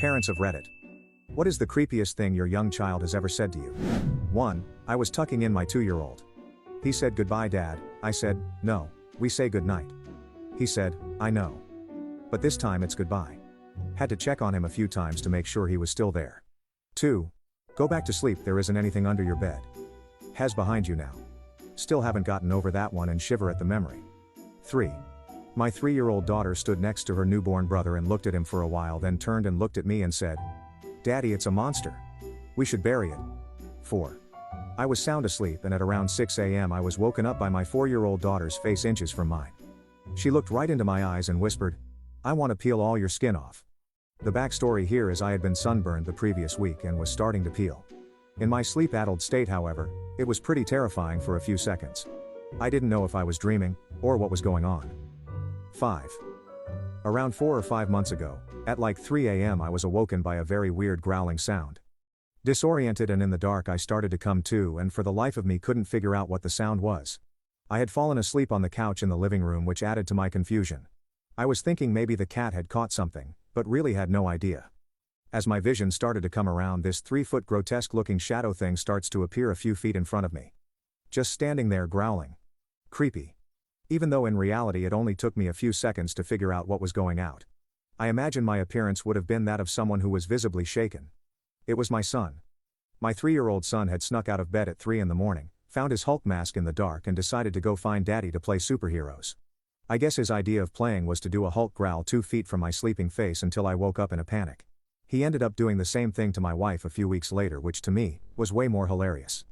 Parents of Reddit. What is the creepiest thing your young child has ever said to you? 1. I was tucking in my 2-year-old. He said, "Goodbye, Dad." I said, "No, we say goodnight." He said, "I know. But this time it's goodbye." Had to check on him a few times to make sure he was still there. 2. Go back to sleep, there isn't anything under your bed. Has behind you now. Still haven't gotten over that one and shiver at the memory. 3. My 3-year-old daughter stood next to her newborn brother and looked at him for a while, then turned and looked at me and said, "Daddy, it's a monster. We should bury it." 4. I was sound asleep and at around 6 a.m. I was woken up by my 4-year-old daughter's face inches from mine. She looked right into my eyes and whispered, "I want to peel all your skin off." The backstory here is I had been sunburned the previous week and was starting to peel. In my sleep-addled state, however, it was pretty terrifying for a few seconds. I didn't know if I was dreaming, or what was going on. 5. Around 4 or 5 months ago, at like 3 a.m. I was awoken by a very weird growling sound. Disoriented and in the dark, I started to come to and for the life of me couldn't figure out what the sound was. I had fallen asleep on the couch in the living room, which added to my confusion. I was thinking maybe the cat had caught something, but really had no idea. As my vision started to come around, this 3-foot grotesque-looking shadow thing starts to appear a few feet in front of me. Just standing there growling. Creepy. Even though in reality it only took me a few seconds to figure out what was going out. I imagine my appearance would have been that of someone who was visibly shaken. It was my son. My 3-year-old son had snuck out of bed at 3 in the morning, found his Hulk mask in the dark and decided to go find Daddy to play superheroes. I guess his idea of playing was to do a Hulk growl 2 feet from my sleeping face until I woke up in a panic. He ended up doing the same thing to my wife a few weeks later, which to me was way more hilarious.